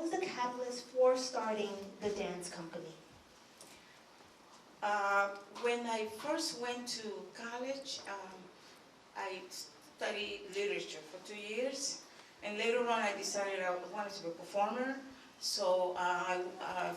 was the catalyst for starting the dance company? When I first went to college, I studied literature for 2 years, and later on I decided I wanted to be a performer. So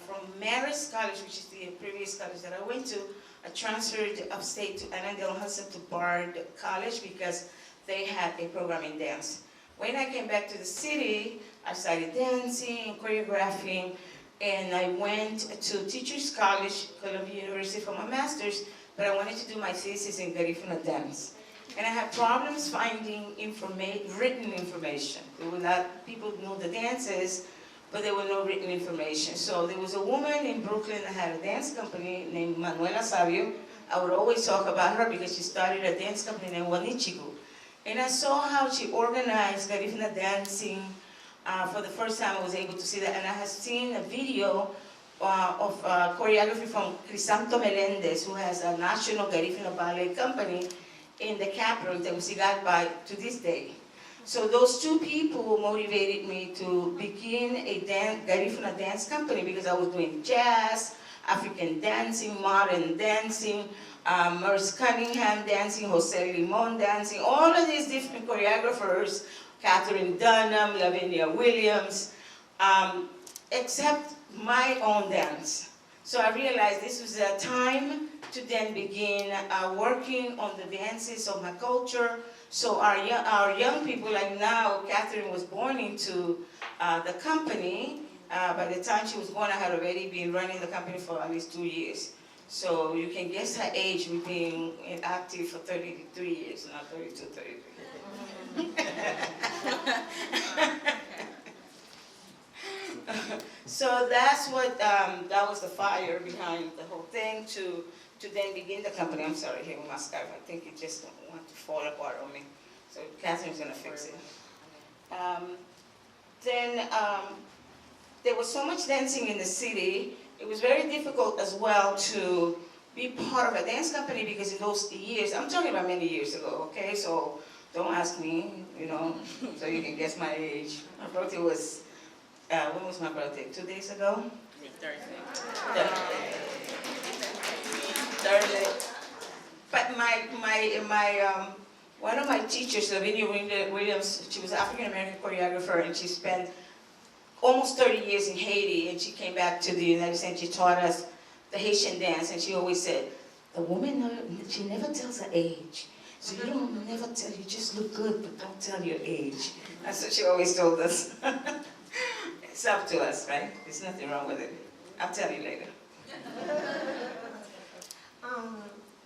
from Marist College, which is the previous college that I went to, I transferred upstate to Annandale Hudson to Bard College because they had a program in dance. When I came back to the city, I started dancing, choreographing, and I went to Teachers College, Columbia University for my master's, but I wanted to do my thesis in Garifuna dance. And I had problems finding written information. There were not, people know the dances, but there were no written information. So there was a woman in Brooklyn that had a dance company named Manuela Savio. I would always talk about her because she started a dance company named Wanichigu. And I saw how she organized Garifuna dancing. For the first time I was able to see that, and I had seen a video of choreography from Crisanto Melendez, who has a national Garifuna ballet company in the capital, in Tegucigalpa, to this day. So those two people motivated me to begin a Garifuna dance company because I was doing jazz, African dancing, modern dancing, Merce Cunningham dancing, Jose Limon dancing, all of these different choreographers, Catherine Dunham, Lavinia Williams, except my own dance. So I realized this was a time to then begin working on the dances of my culture. So our young people, like now, Catherine was born into the company. By the time she was born, I had already been running the company for at least 2 years. So you can guess her age. We've been active for 33 years, not 32, 33. So that's what, that was the fire behind the whole thing to then begin the company. I'm sorry, here with my scarf. I think it just want to fall apart on me. So Catherine's gonna fix it. There was so much dancing in the city. It was very difficult as well to be part of a dance company because in those years, I'm talking about many years ago, okay? So don't ask me, you know, so you can guess my age. My birthday was, when was my birthday? 2 days ago? Thursday. But one of my teachers, Lavinia Williams, she was an African-American choreographer, and she spent almost 30 years in Haiti, and she came back to the United States. She taught us the Haitian dance, and she always said, the woman, she never tells her age. So you don't never tell, you just look good, but don't tell your age. That's what she always told us. It's up to us, right? There's nothing wrong with it. I'll tell you later.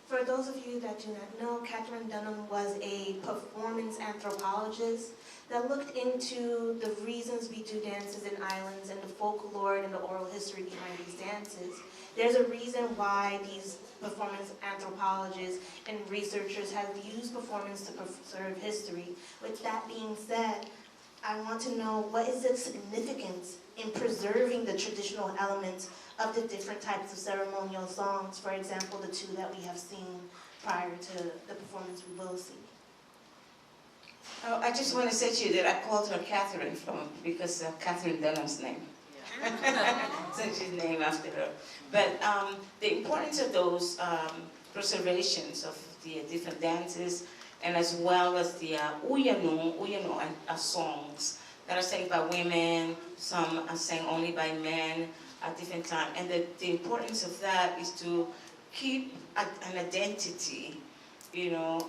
For those of you that do not know, Catherine Dunham was a performance anthropologist that looked into the reasons we do dances in islands and the folklore and the oral history behind these dances. There's a reason why these performance anthropologists and researchers have used performance to preserve history. With that being said, I want to know, what is the significance in preserving the traditional elements of the different types of ceremonial songs, for example, the two that we have seen prior to the performance we will see? Oh, I just want to say to you that I called her Catherine because of Catherine Dunham's name. So she's named after her. But the importance of those preservations of the different dances, and as well as the uyano songs that are sang by women, some are sang only by men at different times. And the importance of that is to keep an identity, you know,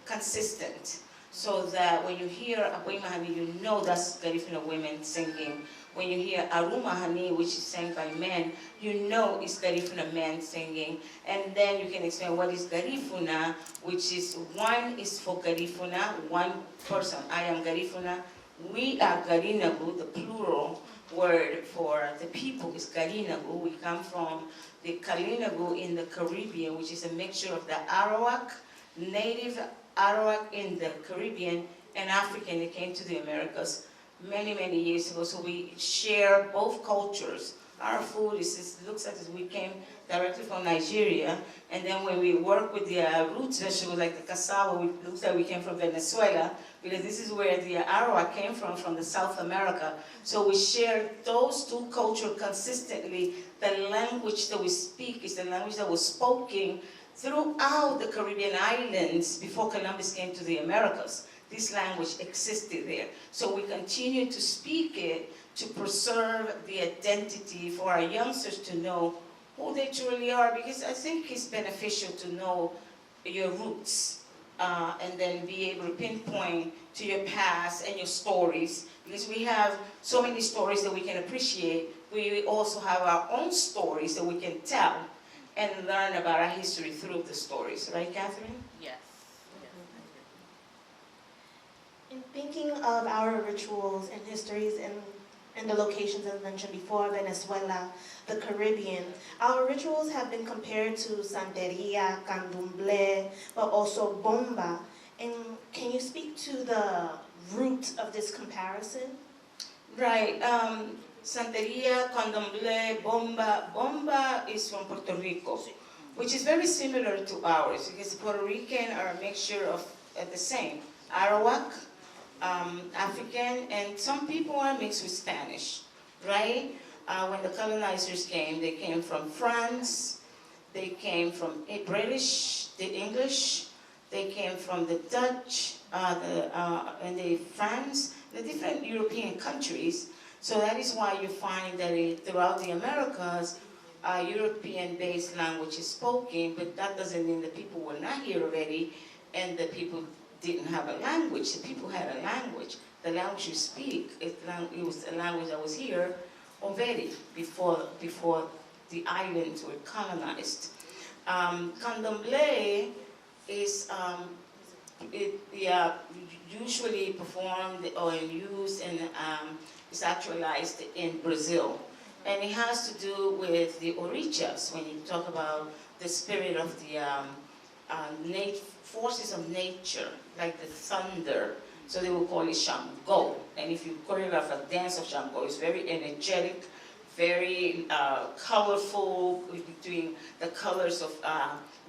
consistent, so that when you hear Abuy Mahani, you know that's Garifuna women singing. When you hear Aru Mahani, which is sang by men, you know it's Garifuna men singing. And then you can explain what is Garifuna, which is one is for Garifuna, one person. I am Garifuna. We are Garinagu, the plural word for the people is Garinagu. We come from the Kalinagu in the Caribbean, which is a mixture of the Arawak, native Arawak in the Caribbean, and African that came to the Americas many, many years ago. So we share both cultures. Our food looks like we came directly from Nigeria, and then when we work with the roots vegetables like the cassava, it looks like we came from Venezuela, because this is where the Arawak came from the South America. So we share those two cultures consistently. The language that we speak is the language that was spoken throughout the Caribbean islands before Columbus came to the Americas. This language existed there. So we continue to speak it to preserve the identity for our youngsters to know who they truly are, because I think it's beneficial to know your roots and then be able to pinpoint to your past and your stories, because we have so many stories that we can appreciate. We also have our own stories that we can tell and learn about our history through the stories. Right, Catherine? Yes. In thinking of our rituals and histories and the locations as mentioned before, Venezuela, the Caribbean, our rituals have been compared to Santeria, Candomblé, but also Bomba. And can you speak to the root of this comparison? Right. Santeria, Candomblé, Bomba. Bomba is from Puerto Rico, which is very similar to ours, because Puerto Rican are a mixture of the same. Arawak, African, and some people are mixed with Spanish, right? When the colonizers came, they came from France, they came from British, the English, they came from the Dutch, and the France, the different European countries. So that is why you find that throughout the Americas, European-based language is spoken, but that doesn't mean the people were not here already, and the people didn't have a language. The people had a language. The language you speak, it was a language that was here already before the islands were colonized. Candomblé is usually performed or used and is actualized in Brazil. And it has to do with the orichas, when you talk about the spirit of the forces of nature, like the thunder. So they will call it Shango. And if you choreograph a dance of Shango, it's very energetic, very colorful, between the colors of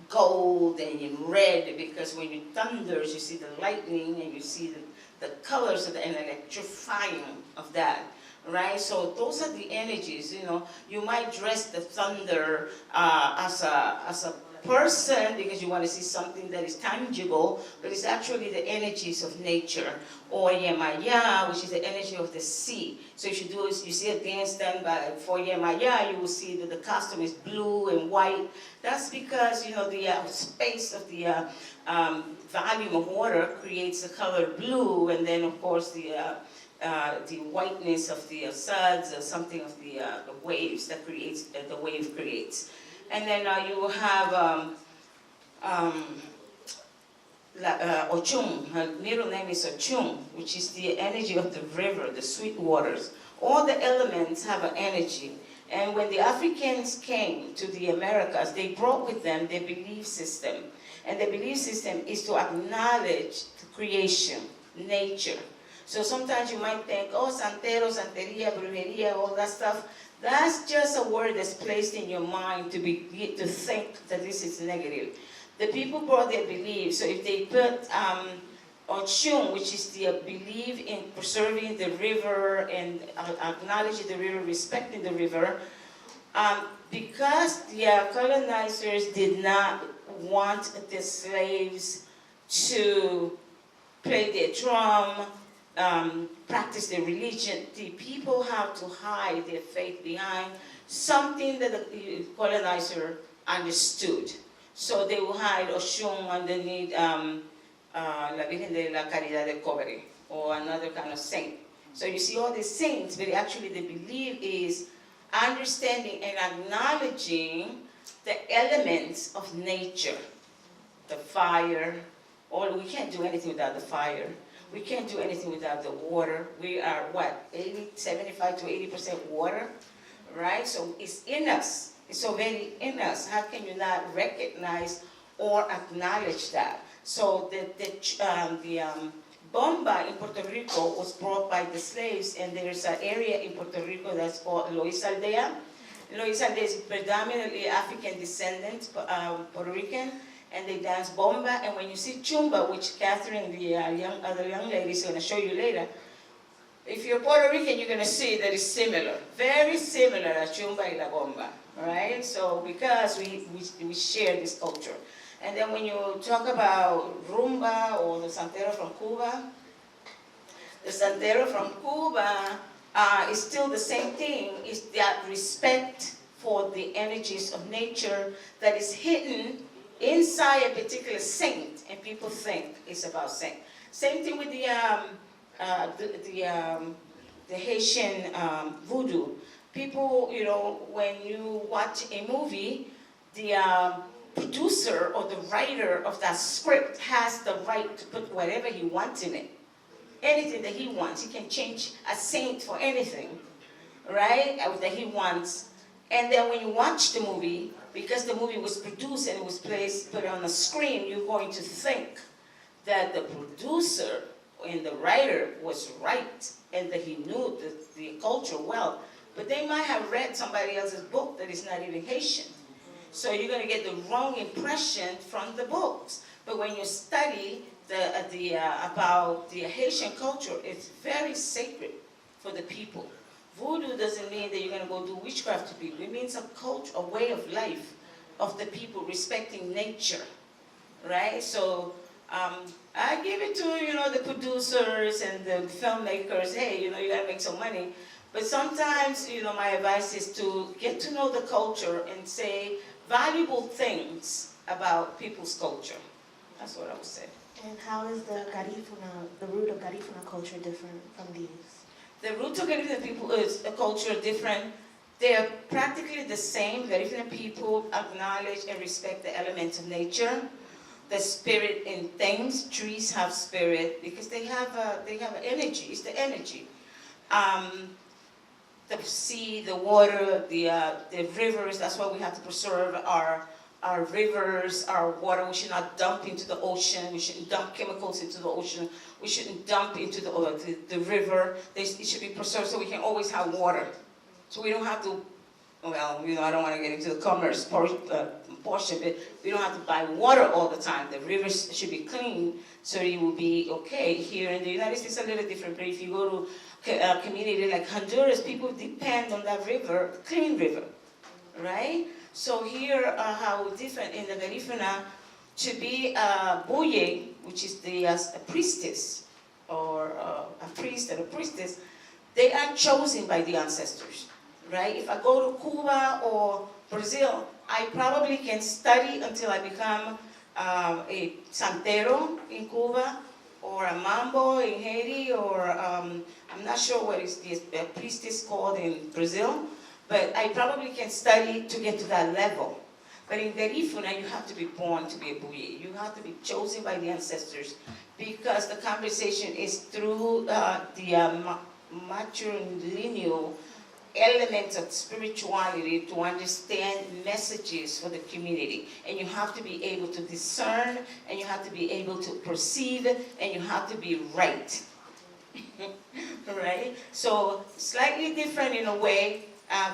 gold and red, because when it thunders, you see the lightning and you see the colors of and electrifying of that. Right, so those are the energies. You know, you might dress the thunder as a person because you want to see something that is tangible, but it's actually the energies of nature. Or Yemaya, which is the energy of the sea. So if you see a dance done for Yemaya, you will see that the costume is blue and white. That's because, you know, the space of the volume of water creates the color blue, and then of course the whiteness of the suds, or something of the waves that creates the wave creates. And then you will have Ochum. Her middle name is Ochum, which is the energy of the river, the sweet waters. All the elements have an energy. And when the Africans came to the Americas, they brought with them their belief system. And the belief system is to acknowledge the creation, nature. So sometimes you might think, oh, Santero, Santeria, Brujeria, all that stuff. That's just a word that's placed in your mind to think that this is negative. The people brought their beliefs. So if they put Ochum, which is the belief in preserving the river and acknowledging the river, respecting the river, because the colonizers did not want the slaves to play their drum, practice their religion, the people have to hide their faith behind something that the colonizer understood. So they will hide Oshun underneath La Virgen de la Caridad del Cobre, or another kind of saint. So you see all these saints, but actually the belief is understanding and acknowledging the elements of nature. The fire, or we can't do anything without the fire. We can't do anything without the water. We are, 75 to 80% water, right? So it's in us. It's already in us. How can you not recognize or acknowledge that? So the bomba in Puerto Rico was brought by the slaves, and there's an area in Puerto Rico that's called Lois Aldea. Lois Aldea is predominantly African descendant, Puerto Rican, and they dance bomba. And when you see chumba, which Catherine, the other young lady, is going to show you later, if you're Puerto Rican, you're going to see that it's similar, very similar to chumba y la bomba, right? So because we share this culture. And then when you talk about rumba or the santero from Cuba, the santero from Cuba is still the same thing. It's that respect for the energies of nature that is hidden inside a particular saint, and people think it's about saint. Same thing with the Haitian voodoo. People, you know, when you watch a movie, the producer or the writer of that script has the right to put whatever he wants in it. Anything that he wants. He can change a saint for anything, right, that he wants. And then when you watch the movie, because the movie was produced and it was put on the screen, you're going to think that the producer and the writer was right and that he knew the culture well. But they might have read somebody else's book that is not even Haitian. So you're going to get the wrong impression from the books. But when you study about the Haitian culture, it's very sacred for the people. Voodoo doesn't mean that you're going to go do witchcraft to people. It means a culture, a way of life of the people, respecting nature, right? So I give it to, you know, the producers and the filmmakers. Hey, you know, you got to make some money. But sometimes, you know, my advice is to get to know the culture and say valuable things about people's culture. That's what I would say. And how is the root of Garifuna culture different from these? The root of Garifuna people is a culture different. They are practically the same. Garifuna people acknowledge and respect the elements of nature, the spirit in things. Trees have spirit because they have energy. It's the energy. The sea, the water, the rivers. That's why we have to preserve our rivers, our water. We should not dump into the ocean. We shouldn't dump chemicals into the ocean. We shouldn't dump into the river. It should be preserved so we can always have water. So we don't have to, well, you know, I don't want to get into the commerce portion, but we don't have to buy water all the time. The rivers should be clean so it will be okay. Here in the United States, it's a little different, but if you go to a community like Honduras, people depend on that river, clean river, right? So here, how different in the Garifuna, to be a buye, which is a priestess, or a priest or a priestess, they are chosen by the ancestors, right? If I go to Cuba or Brazil, I probably can study until I become a santero in Cuba, or a mambo in Haiti, or I'm not sure what is the priestess called in Brazil, but I probably can study to get to that level. But in Garifuna, you have to be born to be a buye. You have to be chosen by the ancestors, because the conversation is through the matrilineal elements of spirituality to understand messages for the community. And you have to be able to discern, and you have to be able to perceive, and you have to be right. Right? So slightly different in a way.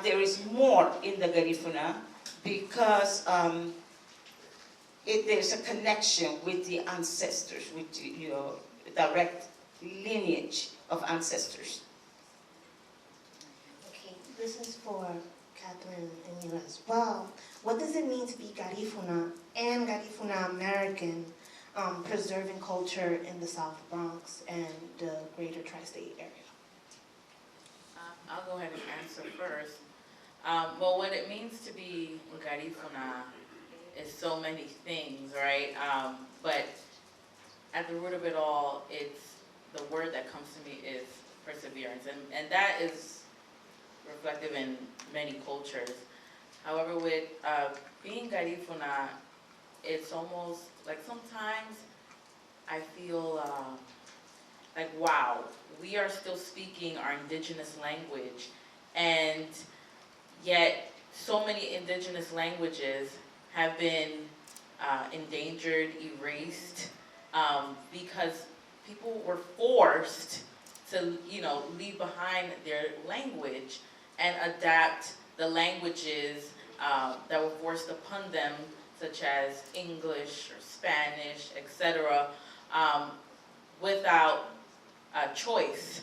There is more in the Garifuna because there's a connection with the ancestors, with the direct lineage of ancestors. Okay, this is for Catherine and you as well. What does it mean to be Garifuna and Garifuna American, preserving culture in the South Bronx and the greater tri-state area? I'll go ahead and answer first. Well, what it means to be Garifuna is so many things, right? But at the root of it all, it's the word that comes to me is perseverance, and that is reflective in many cultures. However, with being Garifuna, it's almost like sometimes I feel like, wow, we are still speaking our indigenous language, and yet so many indigenous languages have been endangered, erased, because people were forced to, leave behind their language and adapt the languages that were forced upon them so such as English or Spanish, etc., without choice,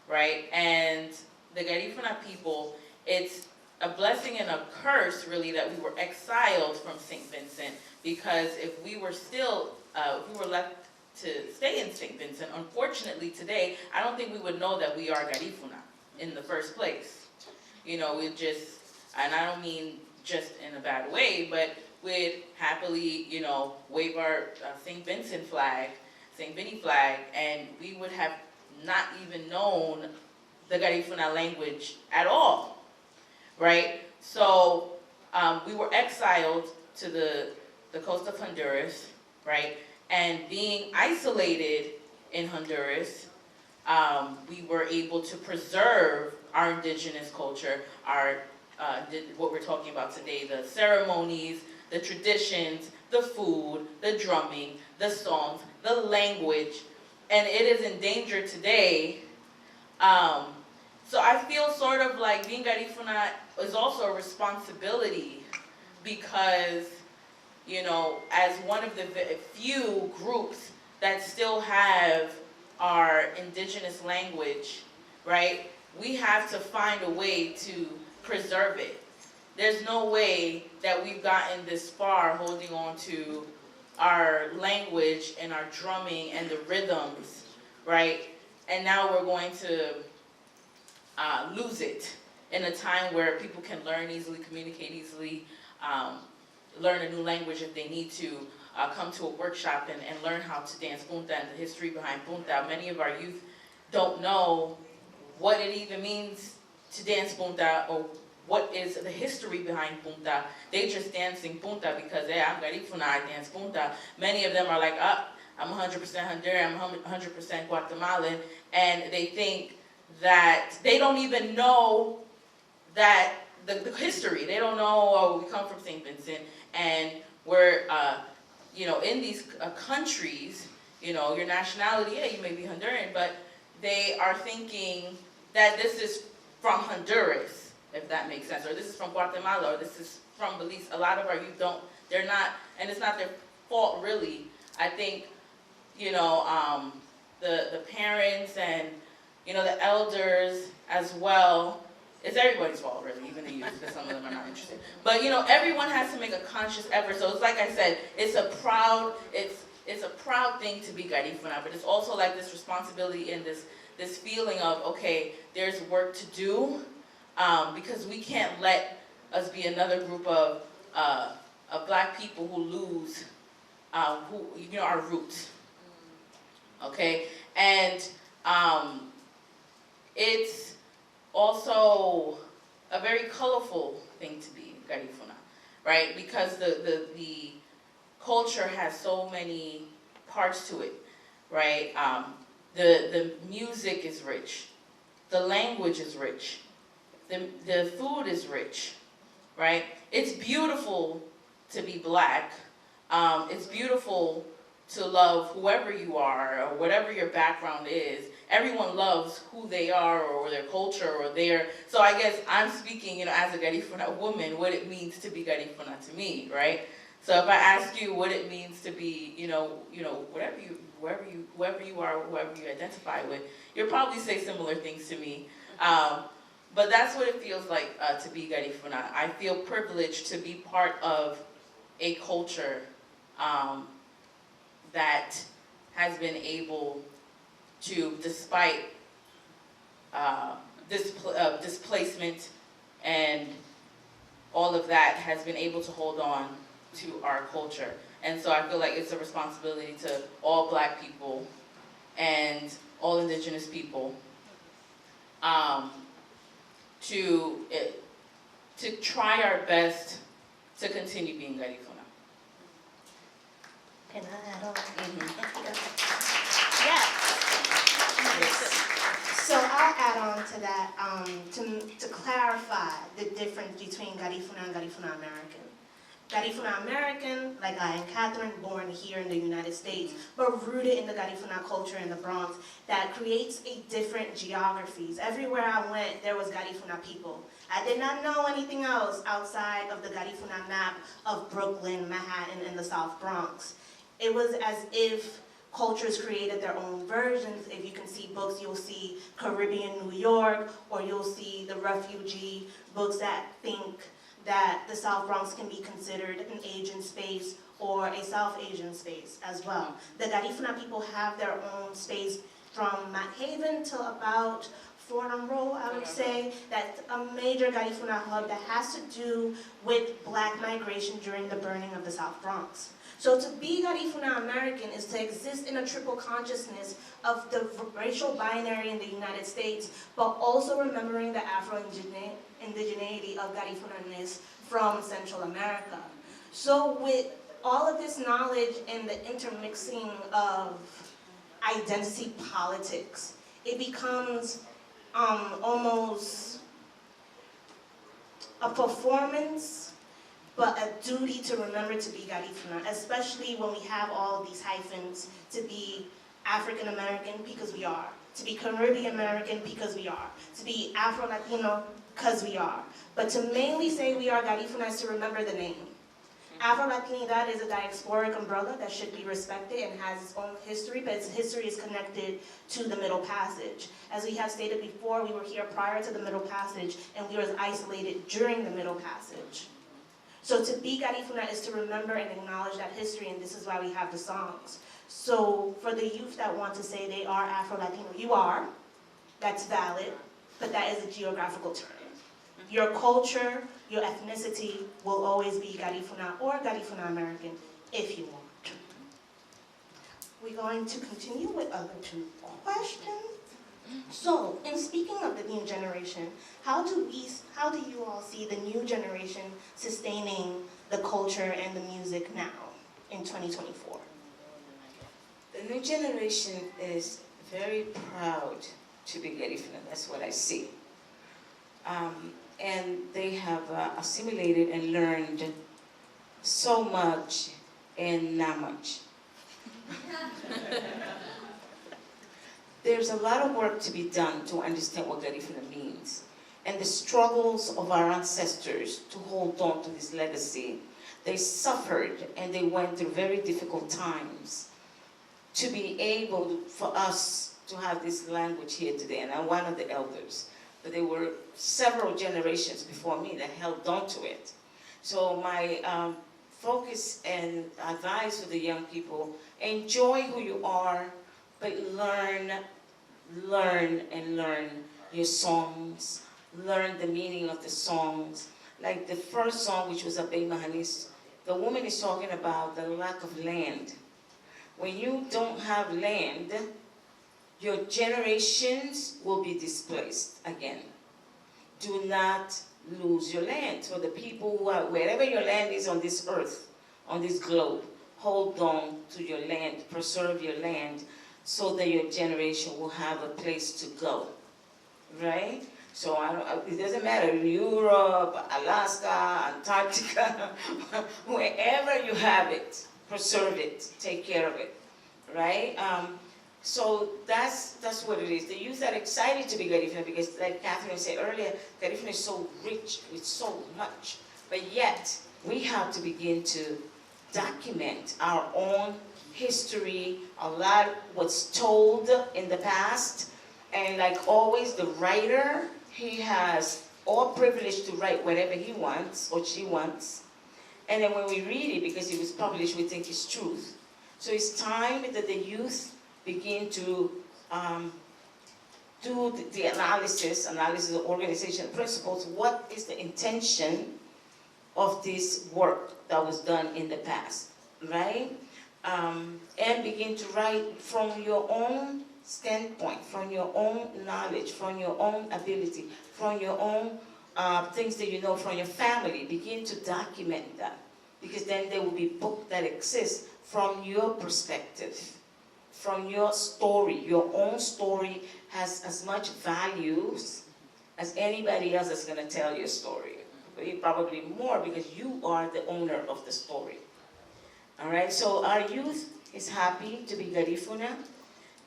right? And the Garifuna people, it's a blessing and a curse, really, that we were exiled from St. Vincent, because if we were left to stay in St. Vincent, unfortunately today, I don't think we would know that we are Garifuna in the first place. You know, we just, and I don't mean just in a bad way, but we'd happily, you know, wave our St. Vincent flag, St. Vinny flag, and we would have not even known the Garifuna language at all, right? So we were exiled to the coast of Honduras, right? And being isolated in Honduras, we were able to preserve our indigenous culture, our what we're talking about today, the ceremonies, the traditions, the food, the drumming, the songs, the language, and it is in danger today. So I feel sort of like being Garifuna is also a responsibility, because, you know, as one of the few groups that still have our indigenous language, right, we have to find a way to preserve it. There's no way that we've gotten this far holding on to our language and our drumming and the rhythms, right? And now we're going to lose it in a time where people can learn easily, communicate easily, learn a new language if they need to, come to a workshop and learn how to dance punta and the history behind punta. Many of our youth don't know what it even means to dance punta, or what is the history behind punta. They just dancing punta because, hey, I'm Garifuna, I dance punta. Many of them are like, I'm 100% Honduran, I'm 100% Guatemalan, and they think that they don't even know that the history. They don't know, oh, we come from St. Vincent, and we're, you know, in these countries, you know, your nationality, yeah, you may be Honduran, but they are thinking that this is from Honduras, if that makes sense, or this is from Guatemala, or this is from Belize. A lot of our youth don't, they're not, and it's not their fault, really. I think, you know, the parents and, you know, the elders as well, it's everybody's fault, really, even the youth, because some of them are not interested. But, you know, everyone has to make a conscious effort. So it's like I said, it's a proud thing to be Garifuna, but it's also like this responsibility and this feeling of, okay, there's work to do, because we can't let us be another group of black people who lose, you know, our roots. Okay, and it's also a very colorful thing to be Garifuna, right? Because the culture has so many parts to it, right? The music is rich, the language is rich, the food is rich, right? It's beautiful to be black. It's beautiful to love whoever you are or whatever your background is. Everyone loves who they are or their culture or their, so I guess I'm speaking, you know, as a Garifuna woman, what it means to be Garifuna to me, right? So if I ask you what it means to be, you know, whoever you are, whoever you identify with, you'll probably say similar things to me. But that's what it feels like to be Garifuna. I feel privileged to be part of a culture that has been able to, despite displacement and all of that, has been able to hold on to our culture. And so I feel like it's a responsibility to all black people and all indigenous people to try our best to continue being Garifuna. Can I add on? Yes. So I'll add on to that to clarify the difference between Garifuna and Garifuna American. Garifuna American, like I and Catherine, born here in the United States, but rooted in the Garifuna culture in the Bronx that creates a different geographies. Everywhere I went, there was Garifuna people. I did not know anything else outside of the Garifuna map of Brooklyn, Manhattan, and the South Bronx. It was as if cultures created their own versions. If you can see books, you'll see Caribbean New York, or you'll see the refugee books that think that the South Bronx can be considered an Asian space or a South Asian space as well. The Garifuna people have their own space from Mott Haven to about Fordham Row, I would say. That's a major Garifuna hub that has to do with Black migration during the burning of the South Bronx. So to be Garifuna American is to exist in a triple consciousness of the racial binary in the United States, but also remembering the Afro-indigeneity of Garifuna-ness from Central America. So with all of this knowledge and the intermixing of identity politics, it becomes almost a performance, but a duty to remember to be Garifuna, especially when we have all of these hyphens, to be African American because we are, to be Caribbean American because we are, to be Afro-Latino because we are. But to mainly say we are Garifuna is to remember the name. Afro-Latinidad is a diasporic umbrella that should be respected and has its own history, but its history is connected to the Middle Passage. As we have stated before, we were here prior to the Middle Passage, and we were isolated during the Middle Passage. So to be Garifuna is to remember and acknowledge that history, and this is why we have the songs. So for the youth that want to say they are Afro-Latino, you are, that's valid, but that is a geographical term. Your culture, your ethnicity will always be Garifuna or Garifuna American if you want. We're going to continue with other two questions. So, in speaking of the new generation, how do you all see the new generation sustaining the culture and the music now in 2024? The new generation is very proud to be Garifuna. That's what I see. And they have assimilated and learned so much and not much. There's a lot of work to be done to understand what Garifuna means and the struggles of our ancestors to hold on to this legacy. They suffered and they went through very difficult times to be able for us to have this language here today. And I'm one of the elders, but there were several generations before me that held on to it. So my focus and advice for the young people, enjoy who you are, but learn your songs, learn the meaning of the songs. Like the first song, which was Abe Mahanis, the woman is talking about the lack of land. When you don't have land, your generations will be displaced again. Do not lose your land. So the people who are, wherever your land is on this earth, on this globe, hold on to your land, preserve your land, so that your generation will have a place to go, right? So it doesn't matter, Europe, Alaska, Antarctica, wherever you have it, preserve it, take care of it, right? So that's what it is. The youth are excited to be Garifuna because, like Catherine said earlier, Garifuna is so rich with so much, but yet we have to begin to document our own history, a lot was told in the past, and like always, the writer, he has all privilege to write whatever he wants or she wants, and then when we read it, because it was published, we think it's truth. So it's time that the youth begin to do the analysis of organization principles. What is the intention of this work that was done in the past, right? And begin to write from your own standpoint, from your own knowledge, from your own ability, from your own things that you know from your family. Begin to document that, because then there will be books that exist from your perspective, from your story. Your own story has as much value as anybody else is going to tell your story, probably more because you are the owner of the story. All right, so our youth is happy to be Garifuna.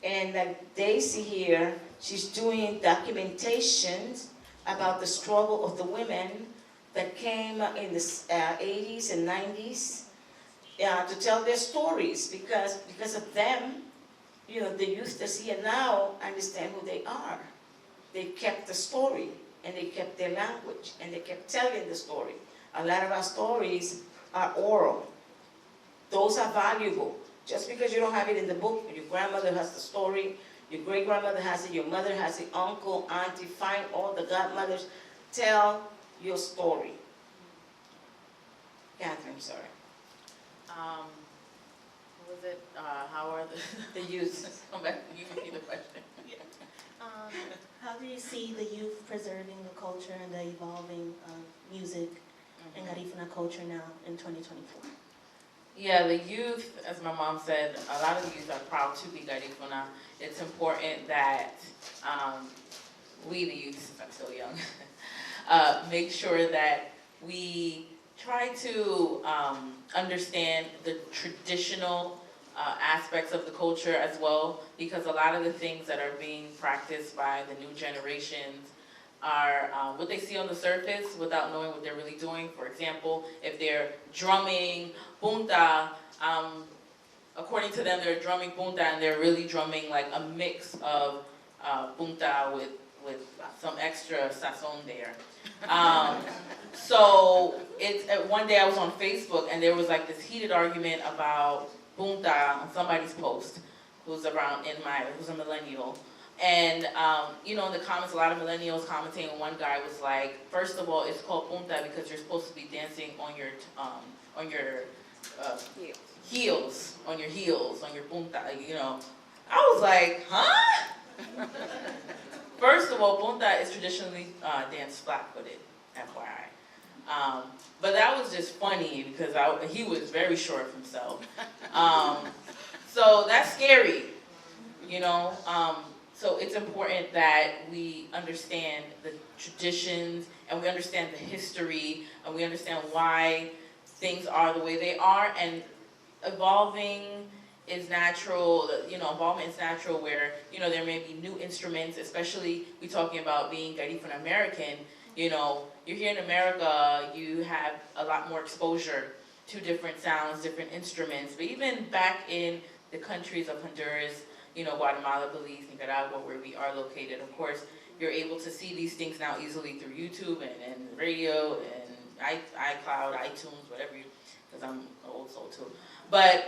And like Daisy here, she's doing documentations about the struggle of the women that came in the 80s and 90s to tell their stories because of them, you know, the youth that's here now understand who they are. They kept the story and they kept their language and they kept telling the story. A lot of our stories are oral. Those are valuable. Just because you don't have it in the book, your grandmother has the story, your great-grandmother has it, your mother has it, uncle, auntie, find all the godmothers, tell your story. Catherine, sorry. What was it? How are the youth? Come back, you repeat the question. How do you see the youth preserving the culture and the evolving music and Garifuna culture now in 2024? Yeah, the youth, as my mom said, a lot of the youth are proud to be Garifuna. It's important that we, the youth, I'm still young, make sure that we try to understand the traditional aspects of the culture as well, because a lot of the things that are being practiced by the new generations are what they see on the surface without knowing what they're really doing. For example, if they're drumming punta, according to them, they're drumming punta and they're really drumming like a mix of punta with some extra sazon there. So one day I was on Facebook and there was like this heated argument about punta on somebody's post who's who's a millennial. And, you know, in the comments, a lot of millennials commenting, and one guy was like, first of all, it's called punta because you're supposed to be dancing on your heels, on your punta, you know. I was like, huh? First of all, punta is traditionally danced flat-footed, FYI. But that was just funny because he was very sure of himself. So that's scary, you know. So it's important that we understand the traditions and we understand the history and we understand why things are the way they are, and evolving is natural, you know, involvement is natural where, you know, there may be new instruments, especially we talking about being Garifuna American, you know, you're here in America, you have a lot more exposure to different sounds, different instruments, but even back in the countries of Honduras, you know, Guatemala, Belize, Nicaragua, where we are located. Of course, you're able to see these things now easily through YouTube and radio and iCloud, iTunes, whatever, because I'm old soul too. But,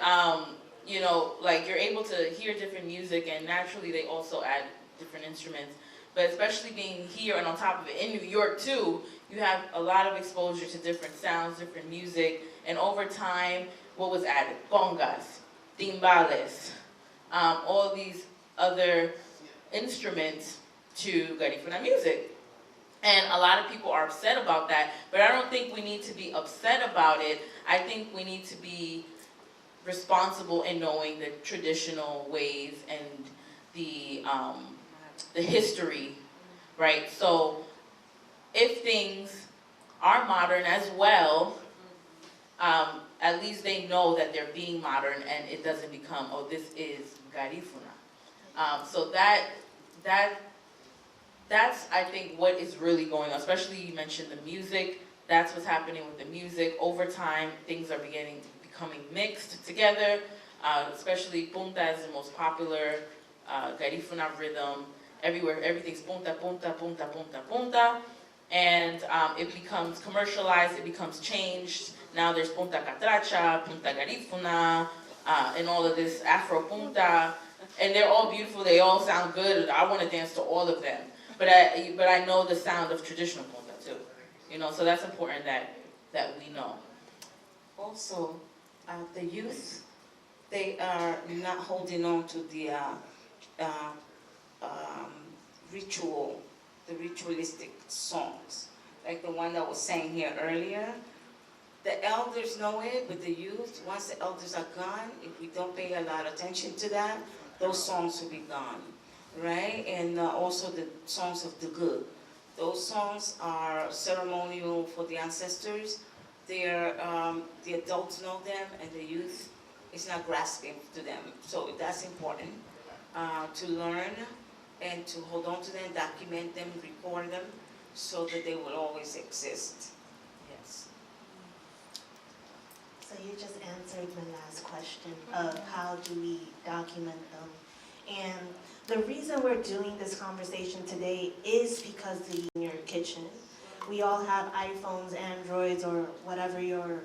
you know, like you're able to hear different music, and naturally they also add different instruments. But especially being here and on top of it in New York too, you have a lot of exposure to different sounds, different music, and over time, what was added? Congas, timbales, all these other instruments to Garifuna music. And a lot of people are upset about that, but I don't think we need to be upset about it. I think we need to be responsible in knowing the traditional ways and the history, right? So if things are modern as well, at least they know that they're being modern and it doesn't become, oh, this is Garifuna. So that's, I think, what is really going on. Especially you mentioned the music. That's what's happening with the music. Over time, things are becoming mixed together. Especially punta is the most popular Garifuna rhythm. Everywhere, everything's punta, punta, punta, punta, punta. And it becomes commercialized, it becomes changed. Now there's punta catracha, punta Garifuna, and all of this Afro punta. And they're all beautiful, they all sound good. I want to dance to all of them. But I know the sound of traditional punta too. You know, so that's important that we know. Also, the youth, they are not holding on to the ritualistic songs, like the one that was sang here earlier. The elders know it, but the youth, once the elders are gone, if we don't pay a lot of attention to that, those songs will be gone, right? And also the songs of the good, Those songs are ceremonial for the ancestors. The adults know them, and the youth is not grasping to them. So that's important to learn and to hold on to them, document them, record them, so that they will always exist. Yes. So you just answered my last question of how do we document them. And the reason we're doing this conversation today is because in your kitchen, we all have iPhones, Androids, or whatever your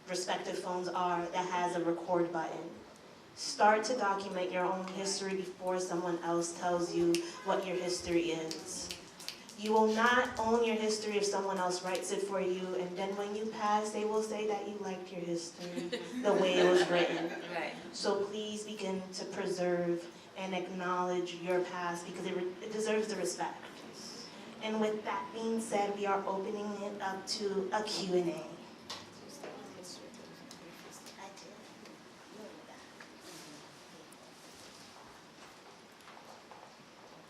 respective phones are that has a record button. Start to document your own history before someone else tells you what your history is. You will not own your history if someone else writes it for you, and then when you pass, they will say that you liked your history the way it was written. Right. So please begin to preserve and acknowledge your past because it deserves the respect. And with that being said, we are opening it up to a Q&A.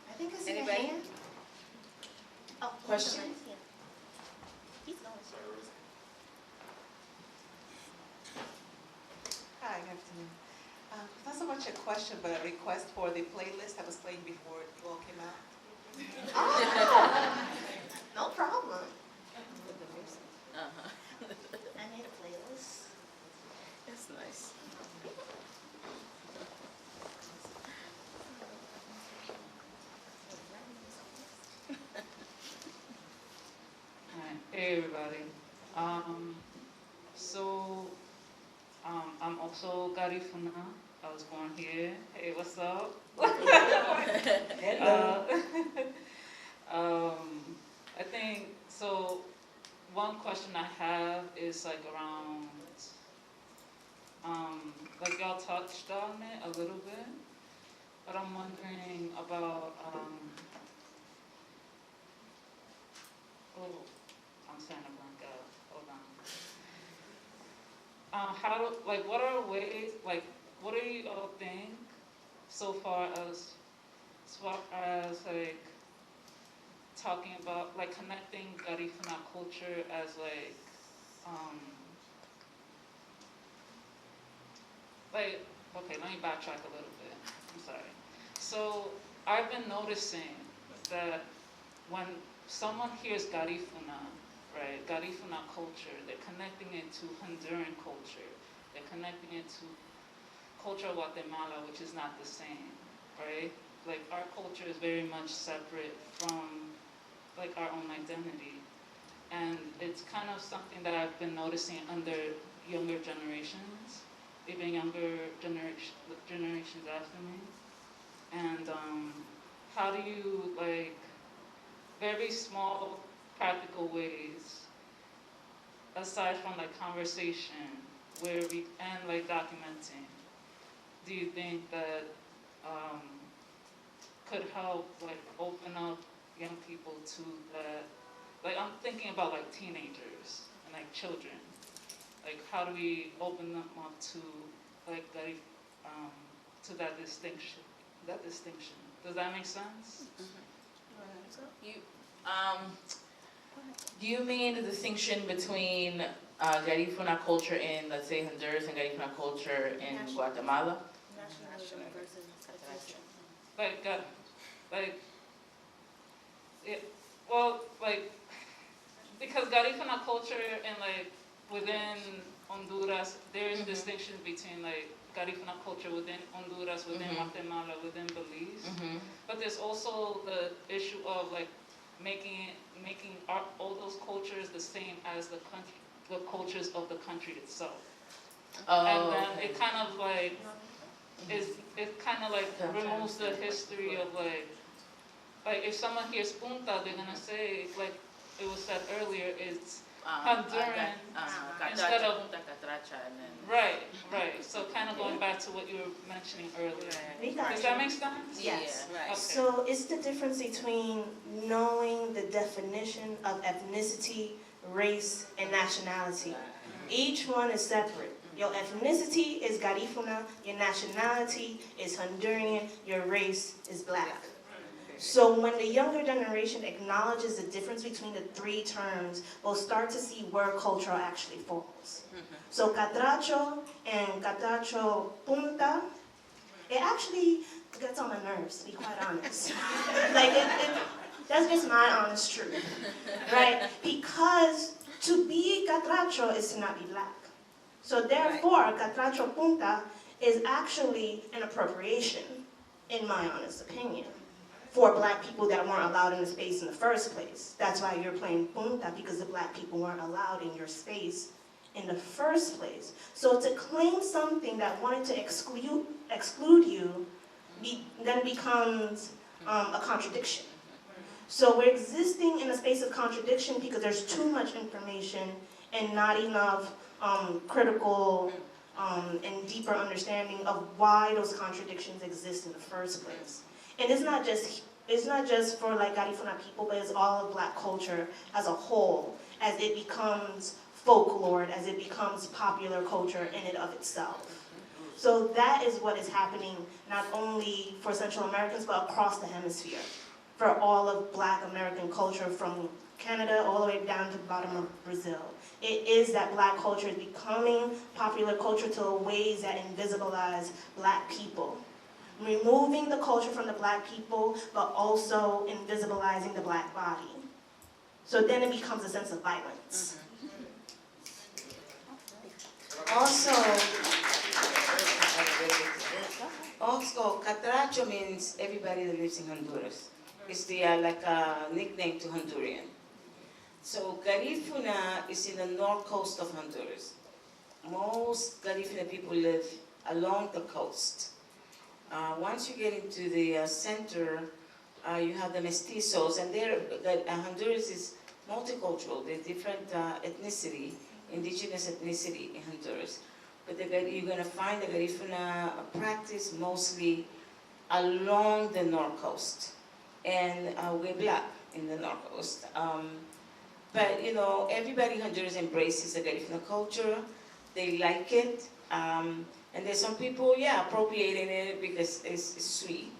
I think I see a Anybody? hand. Oh, Question? He's going to yours. Hi, good afternoon. Not so much a question, but a request for the playlist that was playing before it all came out. Oh, no problem. Uh-huh. I made a playlist. That's nice. Hi. Hey everybody. I'm also Garifuna. I was born here. Hey, what's up? I think so. One question I have is like around, like y'all touched on it a little bit, but I'm wondering about, oh, I'm starting to blank out. Hold on. What are ways, like, what do you all think so far as like, talking about, like, connecting Garifuna culture as, like, okay, let me backtrack a little bit. I'm sorry. So, I've been noticing that when someone hears Garifuna, right, Garifuna culture, they're connecting it to Honduran culture. They're connecting it to culture of Guatemala, which is not the same, right? Like, our culture is very much separate from, like, our own identity. And it's kind of something that I've been noticing under younger generations, even younger generations after me. And how do you, like, very small, practical ways, aside from, like, conversation, and, like, documenting, do you think that could help, like, open up young people to that? Like, I'm thinking about, like, teenagers and, like, children. Like, how do we open them up to, like, to that distinction? Does that make sense? Do you mean the distinction between Garifuna culture in, let's say, Honduras and Garifuna culture in Guatemala? Because Garifuna culture and, like, within Honduras, there is distinction between, like, Garifuna culture within Honduras, within Guatemala, within Belize. But there's also the issue of, like, making all those cultures the same as the cultures of the country itself. And then it kind of, like, removes the history of, like if someone hears Punta, they're gonna say, like it was said earlier, it's Honduran instead of right. So kind of going back to what you were mentioning earlier. Does that make sense? Yes. Yeah, right. Okay. So it's the difference between knowing the definition of ethnicity, race, and nationality. Each one is separate. Your ethnicity is Garifuna, your nationality is Honduran, your race is black. So when the younger generation acknowledges the difference between the three terms, we'll start to see where culture actually falls. So catracho and catracho punta, it actually gets on my nerves, to be quite honest. Like, that's just my honest truth, right? Because to be catracho is to not be black. So therefore, catracho punta is actually an appropriation, in my honest opinion, for black people that weren't allowed in the space in the first place. That's why you're playing punta, because the black people weren't allowed in your space in the first place. So to claim something that wanted to exclude you then becomes a contradiction. So we're existing in a space of contradiction because there's too much information and not enough critical and deeper understanding of why those contradictions exist in the first place. And it's not just for like Garifuna people, but it's all of black culture as a whole, as it becomes folklore, as it becomes popular culture in and of itself. So that is what is happening not only for Central Americans, but across the hemisphere, for all of black American culture from Canada all the way down to the bottom of Brazil. It is that black culture is becoming popular culture to ways that invisibilize black people. Removing the culture from the black people, but also invisibilizing the black body. So then it becomes a sense of violence. Also, catracho means everybody that lives in Honduras. It's the like a nickname to Honduran. So Garifuna is in the north coast of Honduras. Most Garifuna people live along the coast. Once you get into the center, you have the mestizos, and Honduras is multicultural. There's different ethnicity, indigenous ethnicity in Honduras. But you're going to find the Garifuna practice mostly along the north coast. And we're black in the north coast. But you know, everybody in Honduras embraces the Garifuna culture. They like it. And there's some people, appropriating it because it's sweet.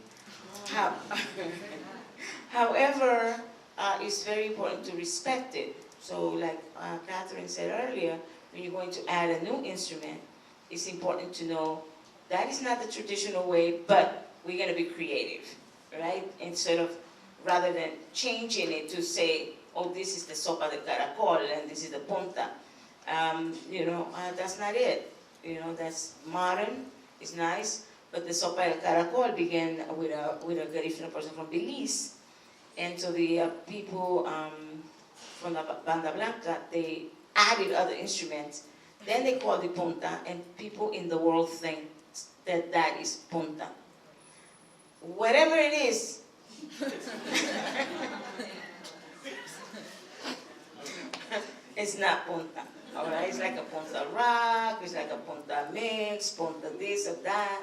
However, it's very important to respect it. So like Catherine said earlier, when you're going to add a new instrument, it's important to know that is not the traditional way, but we're going to be creative, right? Rather than changing it to say, oh, this is the sopa de caracol and this is the punta. That's not it. That's modern, it's nice, but the sopa de caracol began with a Garifuna person from Belize. And so the people from the Banda Blanca, they added other instruments. Then they call it punta, and people in the world think that that is punta. Whatever it is, it's not punta. All right, it's like a punta rock, it's like a punta mix, punta this or that,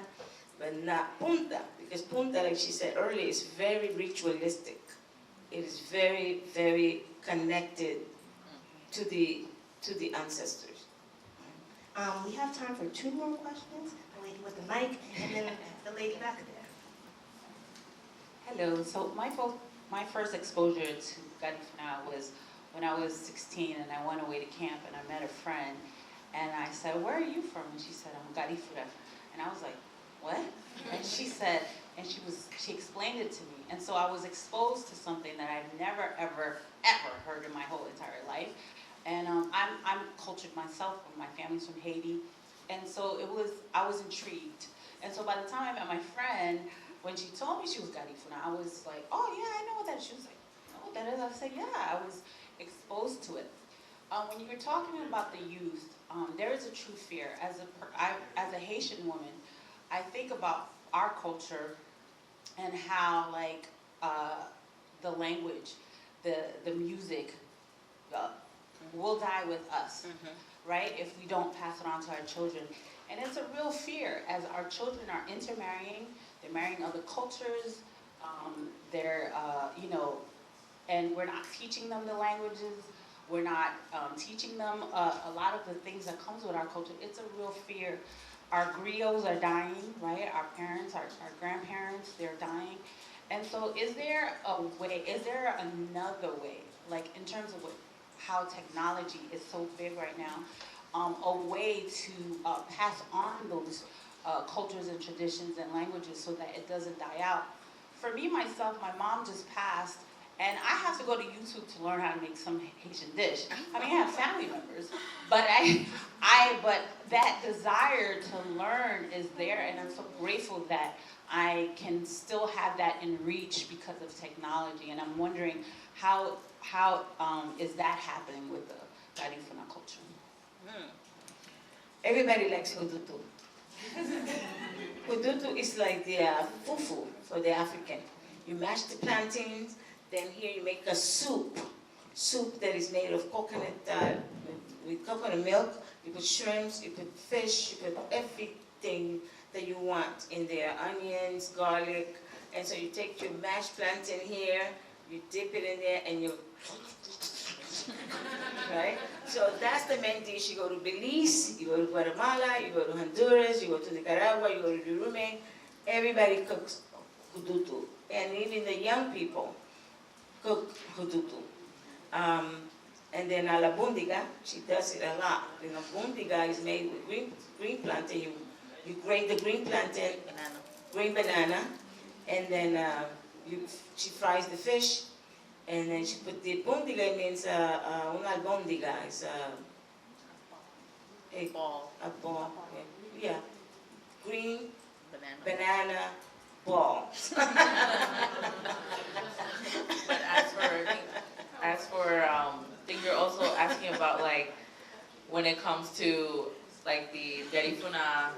but not punta, because punta, like she said earlier, is very ritualistic. It is very, very connected to the ancestors. We have time for 2 more questions. The lady with the mic, and then the lady back there. Hello. So my first exposure to Garifuna was when I was 16 and I went away to camp and I met a friend and I said, "Where are you from?" And she said, "I'm Garifuna." And I was like, "What?" And she said, and she explained it to me. And so I was exposed to something that I've never, ever, ever heard in my whole entire life. And I'm cultured myself. My family's from Haiti. And so I was intrigued. And so by the time I met my friend, when she told me she was Garifuna, I was like, "Oh yeah, I know what that is." She was like, "You know what that is?" I said, "Yeah, I was exposed to it." When you were talking about the youth, there is a true fear. As a Haitian woman, I think about our culture and how like the language, the music, will die with us, right? If we don't pass it on to our children. And it's a real fear as our children are intermarrying, they're marrying other cultures, and we're not teaching them the languages, we're not teaching them a lot of the things that comes with our culture. It's a real fear. Our griots are dying, right? Our parents, our grandparents, they're dying. And so is there another way, like in terms of how technology is so big right now, a way to pass on those cultures and traditions and languages so that it doesn't die out? For me, myself, my mom just passed, and I have to go to YouTube to learn how to make some Haitian dish. I mean, I have family members, but but that desire to learn is there, and I'm so grateful that I can still have that in reach because of technology. And I'm wondering how is that happening with the Garifuna culture? Everybody likes hudutu. Hudutu is like the fufu for the African. You mash the plantains, then here you make a soup that is made of coconut, with coconut milk. You put shrimps, you put fish, you put everything that you want in there, onions, garlic, and so you take your mashed plantain here, you dip it in there, and you, right? So that's the main dish. You go to Belize, you go to Guatemala, you go to Honduras, you go to Nicaragua, you go to Uruguay. Everybody cooks hudutu, and even the young people cook hudutu. And then a la bundiga, she does it a lot. You know, bundiga is made with green plantain. You grate the green plantain, green banana, and then she fries the fish, and then she put the bundiga. Means una albondiga is a ball. Yeah, green banana ball. But as for I think you're also asking about like when it comes to like the Garifuna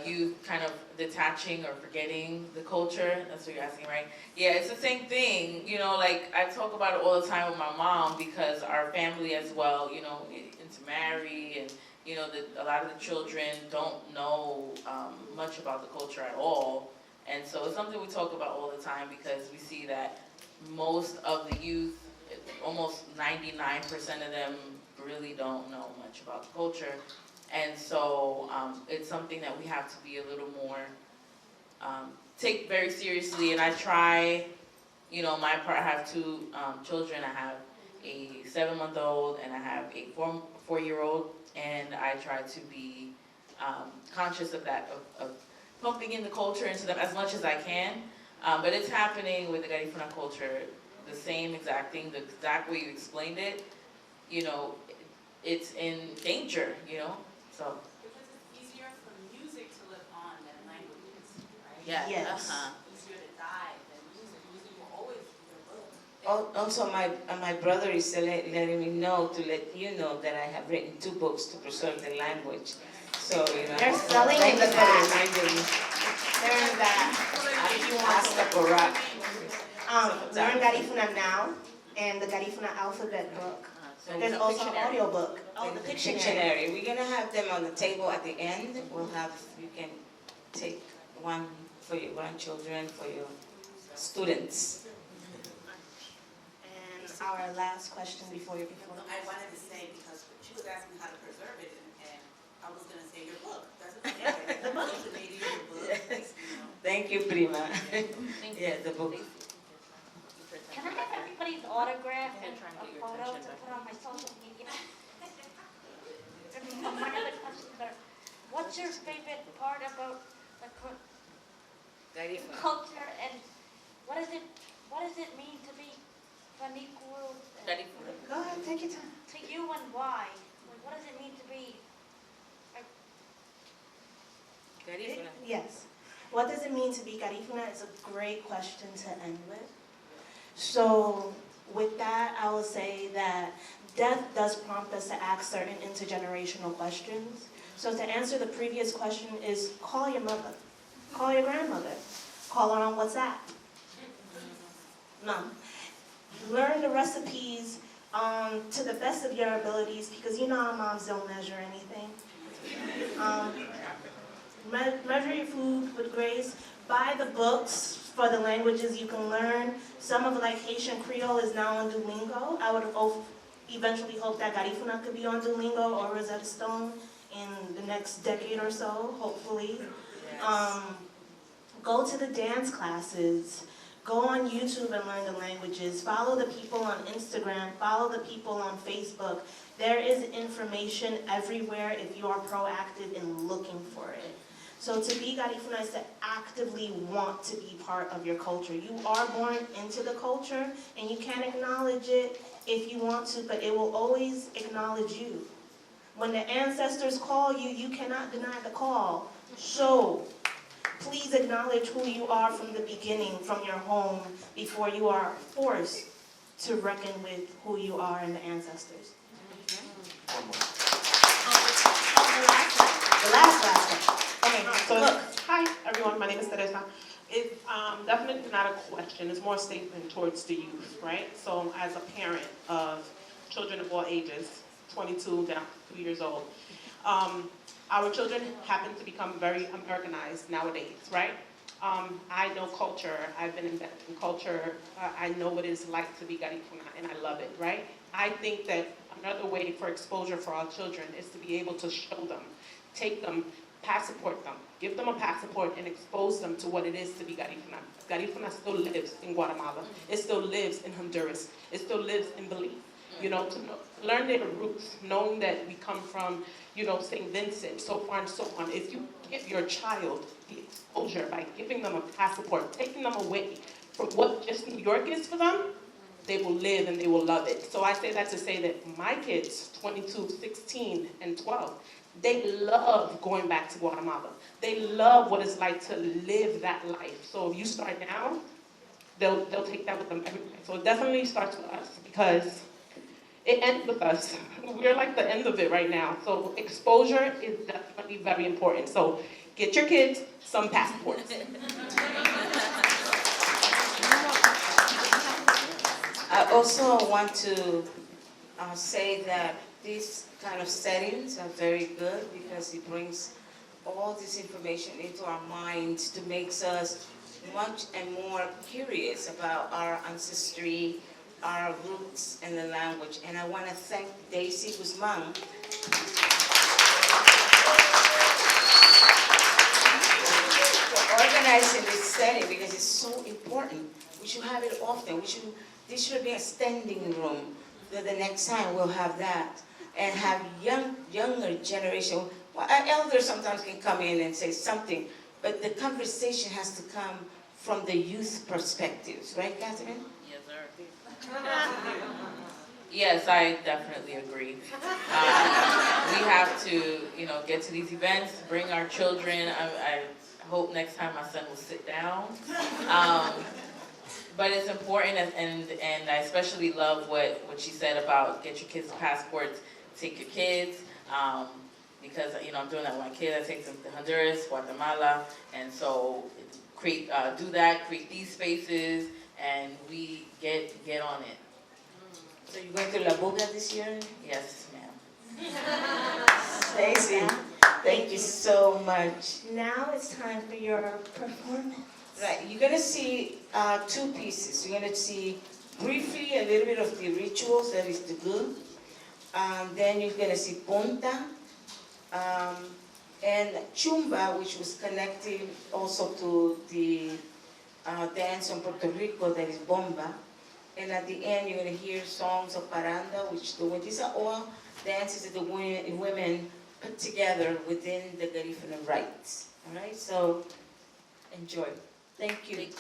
youth kind of detaching or forgetting the culture. That's what you're asking, right? Yeah, it's the same thing. You know, like I talk about it all the time with my mom because our family as well, you know, intermarry and you know, a lot of the children don't know much about the culture at all. And so it's something we talk about all the time because we see that most of the youth, almost 99% of them really don't know much about the culture. And so it's something that we have to be a little more, take very seriously. And I try, you know, my part, I have two children. I have a 7-month-old and I have a 4-year-old. And I try to be conscious of that, of pumping in the culture into them as much as I can. But it's happening with the Garifuna culture, the same exact thing, the exact way you explained it. You know, it's in danger, you know, so. Because it's easier for music to live on than languages, right? Yeah. Yes. It's easier to die than music. Music will always be the Also, my brother is letting me know to let you know that I have written 2 books to preserve the language. So, you know. They're selling thank in the you for back. reminding me. They're in that. If you want Ask the Barak. learn Garifuna now and the Garifuna alphabet book. There's also an audio book. Oh, the Pictionary. We're gonna have them on the table at the end. We'll have, you can take one for your grandchildren, for your students. And our last question before you perform. I wanted to say, because she was asking how to preserve it, and I was gonna say your book. That's what the book. Social media, your book, you know. Thank you, Prima. Yeah, the book. Can I have everybody's autograph and try and a get your photo attention to back. put on my social media? One other question, but what's your favorite part about the Garifuna. culture, and what does it mean to be Fanikuru Go ahead, take your time. to you, and why? Like, what does it mean to be? Yes. What does it mean to be Garifuna? It's a great question to end with. So with that, I will say that death does prompt us to ask certain intergenerational questions. So to answer the previous question is call your mother, call your grandmother, call her on WhatsApp. No. Learn the recipes to the best of your abilities, because you know our moms don't measure anything. Measure your food with grace. Buy the books for the languages you can learn. Some of like Haitian Creole is now on Duolingo. I would eventually hope that Garifuna could be on Duolingo or Rosetta Stone in the next decade or so, hopefully. Yes. Go to the dance classes. Go on YouTube and learn the languages. Follow the people on Instagram. Follow the people on Facebook. There is information everywhere if you are proactive in looking for it. So to be Garifuna is to actively want to be part of your culture. You are born into the culture, and you can acknowledge it if you want to, but it will always acknowledge you. When the ancestors call you, you cannot deny the call. So please acknowledge who you are from the beginning, from your home, before you are forced to reckon with who you are and the ancestors. The last one. Okay, so hi everyone, my name is Teresa. It's definitely not a question, it's more a statement towards the youth, right? So as a parent of children of all ages, 22 down to 2 years old, our children happen to become very Americanized nowadays, right? I know culture, I've been embedded in culture, I know what it's like to be Garifuna, and I love it, right? I think that another way for exposure for our children is to be able to show them, take them, passport them, give them a passport and expose them to what it is to be Garifuna. Garifuna still lives in Guatemala, it still lives in Honduras, it still lives in Belize. You know, to learn their roots, knowing that we come from, you know, St. Vincent, so far and so on. If you give your child the exposure by giving them a passport, taking them away from what just New York is for them, they will live and they will love it. So I say that to say that my kids, 22, 16, and 12, they love going back to Guatemala. They love what it's like to live that life. So if you start now, they'll take that with them everywhere. So it definitely starts with us because it ends with us. We're like the end of it right now. So exposure is definitely very important. So get your kids some passports. I also want to say that these kind of settings are very good because it brings all this information into our minds to make us much and more curious about our ancestry, our roots, and the language. And I want to thank Daisy Guzman for organizing this setting because it's so important. We should have it often. This should be a standing room. So the next time we'll have that and have younger generation. Well, our elders sometimes can come in and say something, but the conversation has to come from the youth perspectives, right, Catherine? Yes, sir. Yes, I definitely agree. We have to, you know, get to these events, bring our children. I hope next time my son will sit down. But it's important, and I especially love what she said about get your kids passports, take your kids, because, you know, I'm doing that with my kids. I take them to Honduras, Guatemala, and so create these spaces, and we get on it. So you're going to La Boga this year? Yes, ma'am. Stacy, thank you so much. Now it's time for your performance. Right, you're going to see two pieces. You're going to see briefly a little bit of the rituals, that is the good. Then you're going to see Ponta and Chumba, which was connected also to the dance from Puerto Rico, that is Bomba. And at the end, you're going to hear songs of Paranda, which these are all dances that the women put together within the Garifuna rites. All right, so enjoy. Thank you. Thank you.